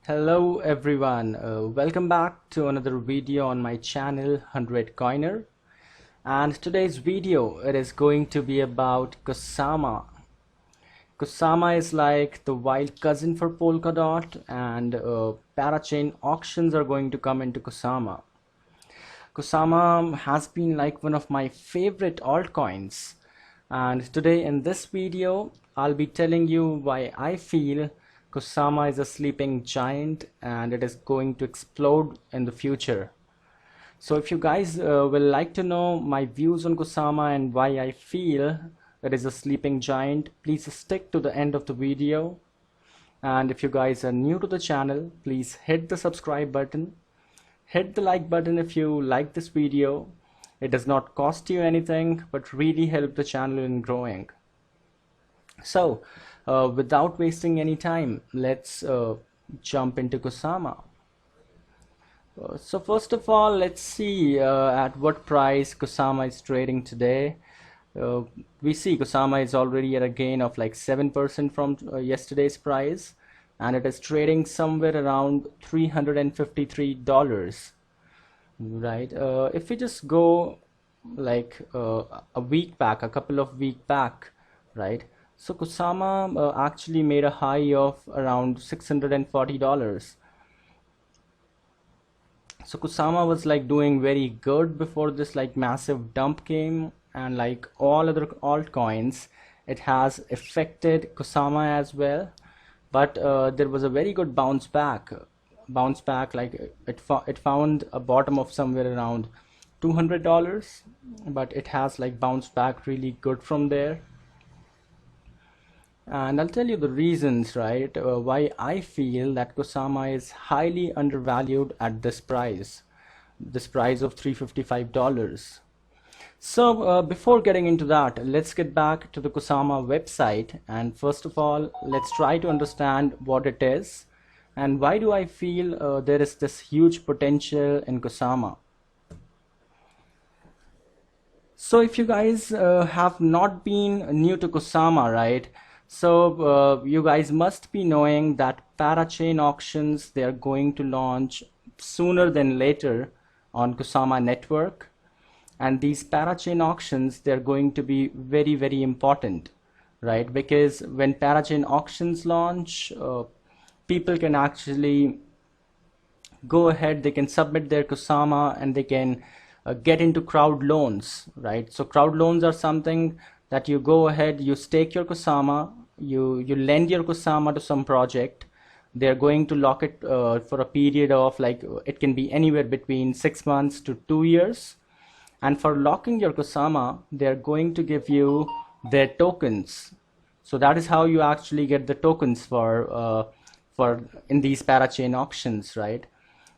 Hello everyone, welcome back to another video on my channel 100 Coiner, and today's video it is going to be about Kusama. Kusama is like the wild cousin for Polkadot, and Parachain auctions are going to come into Kusama. Kusama has been like one of my favorite altcoins, and today in this video I'll be telling you why I feel Kusama is a sleeping giant and it is going to explode in the future. So if you guys will like to know my views on Kusama and why I feel it is a sleeping giant, please stick to the end of the video. And if you guys are new to the channel, please hit the subscribe button. Hit the like button if you like this video. It does not cost you anything, but really help the channel in growing. So, without wasting any time, let's jump into Kusama. So first of all, let's see at what price Kusama is trading today. We see Kusama is already at a gain of like 7% from yesterday's price, and it is trading somewhere around $353, right? If we just go like a week back, a couple of weeks back, right? So Kusama actually made a high of around $640. So Kusama was like doing very good before this like massive dump came, and like all other altcoins, it has affected Kusama as well. But there was a very good bounce back. Like it found a bottom of somewhere around $200, but it has like bounced back really good from there. And I'll tell you the reasons, right, why I feel that Kusama is highly undervalued at this price of $355. So before getting into that, let's get back to the Kusama website, and first of all, let's try to understand what it is and why do I feel there is this huge potential in Kusama. So if you guys have not been new to Kusama, right, so you guys must be knowing that Parachain Auctions, they are going to launch sooner than later on Kusama network. And these Parachain Auctions, they're going to be very, very important, right? Because when Parachain Auctions launch, people can actually go ahead, they can submit their Kusama and they can get into crowd loans, right? So crowd loans are something that you go ahead, you stake your Kusama, you lend your Kusama to some project. They're going to lock it for a period of like, it can be anywhere between 6 months to 2 years. And for locking your Kusama, they're going to give you their tokens. So that is how you actually get the tokens for in these Parachain auctions, right?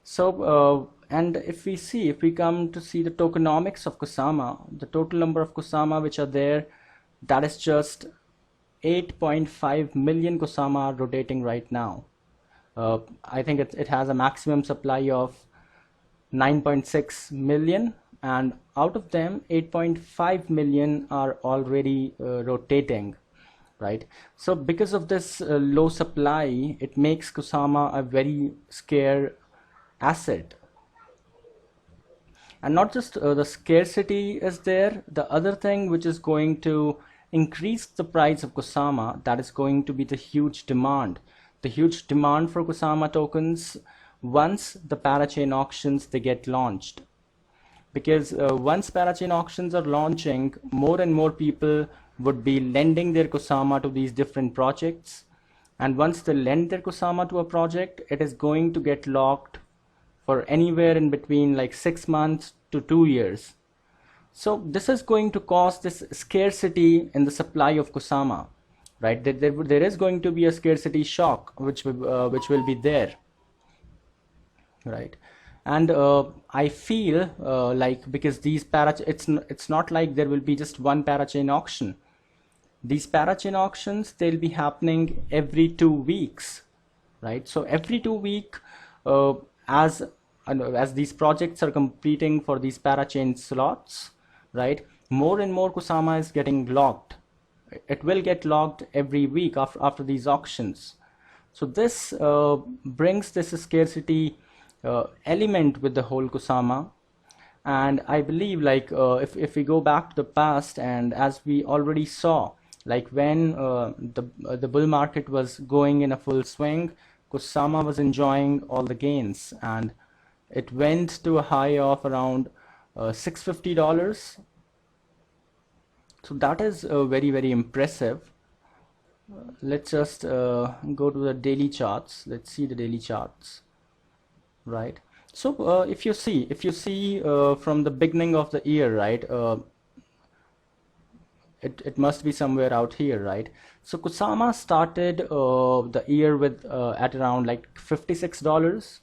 So and if we come to see the tokenomics of Kusama, the total number of Kusama which are there, that is just 8.5 million Kusama rotating right now. I think it has a maximum supply of 9.6 million, and out of them 8.5 million are already rotating, right? So because of this low supply, it makes Kusama a very scarce asset. And not just the scarcity is there, the other thing which is going to increase the price of Kusama, that is going to be the huge demand. The huge demand for Kusama tokens once the Parachain auctions they get launched. Because once Parachain auctions are launching, more and more people would be lending their Kusama to these different projects. And once they lend their Kusama to a project, it is going to get locked for anywhere in between like 6 months to 2 years. So this is going to cause this scarcity in the supply of Kusama, right? There is going to be a scarcity shock which will be there, right? And I feel like because these it's not like there will be just one Parachain auction. These Parachain auctions, they'll be happening every 2 weeks, right? So every 2 weeks, as these projects are competing for these Parachain slots, right, more and more Kusama is getting locked. It will get locked every week after these auctions. So this brings this scarcity element with the whole Kusama. And I believe like if we go back to the past, and as we already saw, like when the bull market was going in a full swing, Kusama was enjoying all the gains, and it went to a high of around $650. So that is very impressive. Let's just go to the daily charts. Let's see the daily charts, right? So if you see from the beginning of the year, right, it must be somewhere out here, right? So Kusama started the year with at around like $56,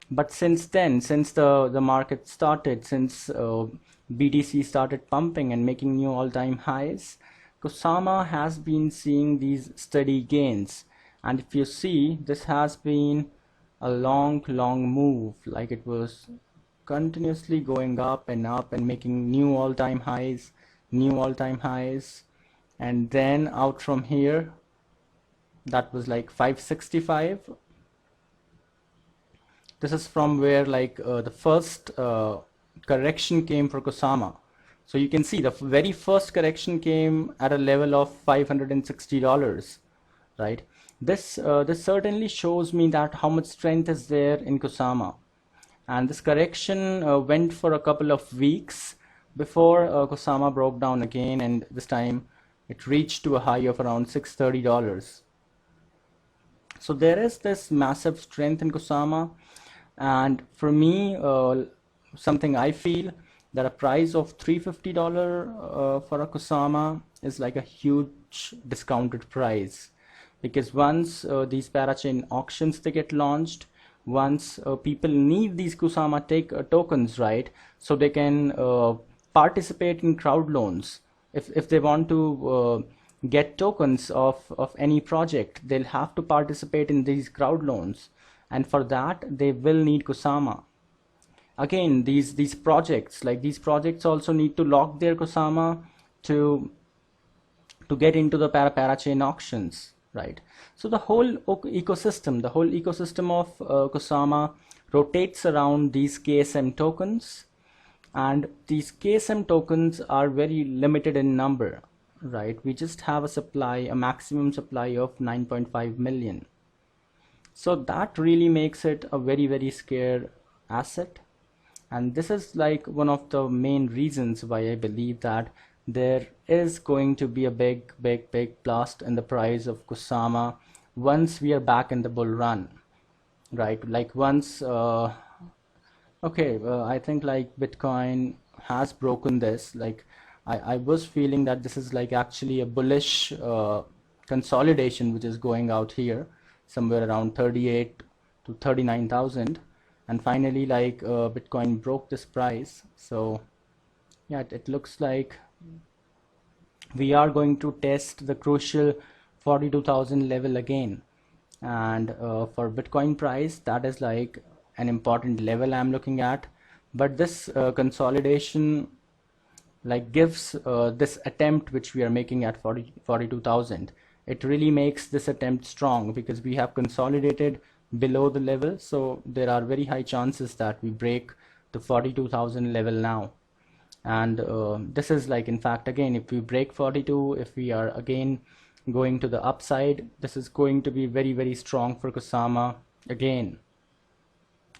but since then, since the market started, since BTC started pumping and making new all-time highs, Kusama has been seeing these steady gains. And if you see, this has been a long move, like it was continuously going up and making new all-time highs, and then out from here, that was like 565. This is from where like the first correction came for Kusama. So you can see the very first correction came at a level of $560, right? This certainly shows me that how much strength is there in Kusama. And this correction went for a couple of weeks before Kusama broke down again, and this time it reached to a high of around $630. So there is this massive strength in Kusama, and for me, something I feel that a price of $350 for a Kusama is like a huge discounted price, because once these parachain auctions they get launched, once people need these Kusama tokens, right, so they can participate in crowd loans. If they want to get tokens of any project, they'll have to participate in these crowd loans, and for that they will need Kusama. Again, these projects, like these projects also need to lock their Kusama to get into the parachain auctions, right? So the whole ecosystem of Kusama rotates around these KSM tokens, and these KSM tokens are very limited in number, right? We just have a maximum supply of 9.5 million. So that really makes it a very scarce asset, and this is like one of the main reasons why I believe that there is going to be a big blast in the price of Kusama once we are back in the bull run, right? Like once I think like Bitcoin has broken this. Like I was feeling that this is like actually a bullish consolidation which is going out here somewhere around 38 to 39,000, and finally like Bitcoin broke this price. So yeah, it looks like we are going to test the crucial 42,000 level again, and for Bitcoin price, that is like an important level I'm looking at. But this consolidation like gives this attempt which we are making at 42,000, it really makes this attempt strong, because we have consolidated below the level, so there are very high chances that we break the 42,000 level now. And this is like, in fact, again, if we break 42, if we are again going to the upside, this is going to be very strong for Kusama again,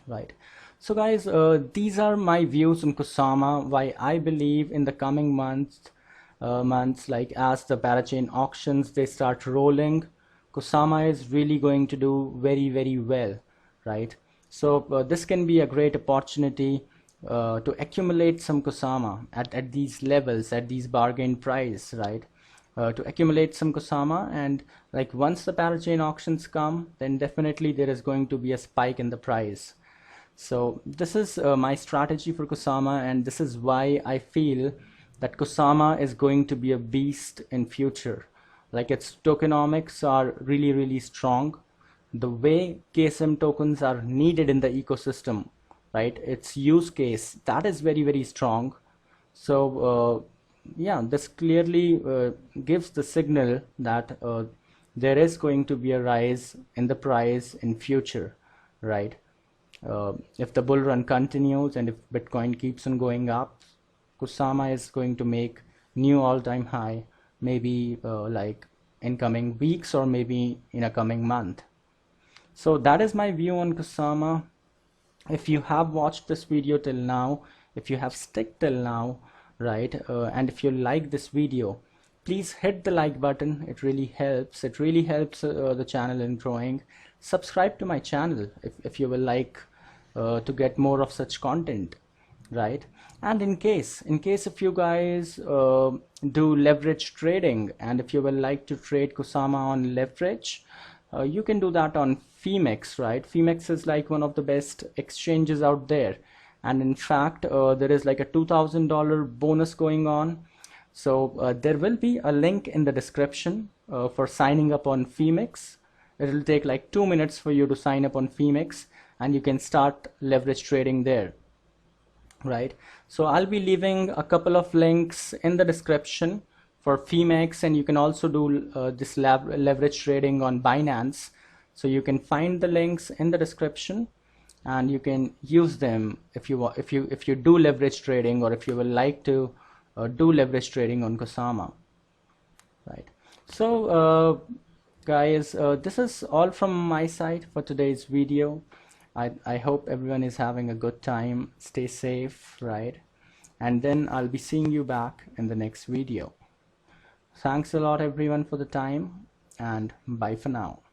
right? So guys, these are my views on Kusama, why I believe in the coming months, like as the parachain auctions they start rolling, Kusama is really going to do very well, right? So this can be a great opportunity to accumulate some Kusama at these levels, at these bargain price, right? To accumulate some Kusama, and like once the parachain auctions come, then definitely there is going to be a spike in the price. So this is my strategy for Kusama, and this is why I feel that Kusama is going to be a beast in future. Like its tokenomics are really strong. The way KSM tokens are needed in the ecosystem, right? Its use case, that is very strong. So yeah, this clearly gives the signal that there is going to be a rise in the price in future, right? If the bull run continues and if Bitcoin keeps on going up, Kusama is going to make new all-time high, maybe like in coming weeks or maybe in a coming month. So that is my view on Kusama. If you have watched this video till now, if you have stuck till now, right, and if you like this video, please hit the like button. It really helps. It really helps the channel in growing. Subscribe to my channel if you will like to get more of such content, right? And in case if you guys do leverage trading, and if you will like to trade Kusama on leverage, you can do that on Phemex, right? Phemex is like one of the best exchanges out there, and in fact there is like a $2,000 bonus going on. So there will be a link in the description for signing up on Phemex. It will take like 2 minutes for you to sign up on Phemex, and you can start leverage trading there, right? So I'll be leaving a couple of links in the description for Phemex, and you can also do this leverage trading on Binance. So you can find the links in the description, and you can use them if you do leverage trading, or if you would like to do leverage trading on Kusama, right? So guys, this is all from my side for today's video. I hope everyone is having a good time. Stay safe, right? And then I'll be seeing you back in the next video. Thanks a lot everyone for the time, and bye for now.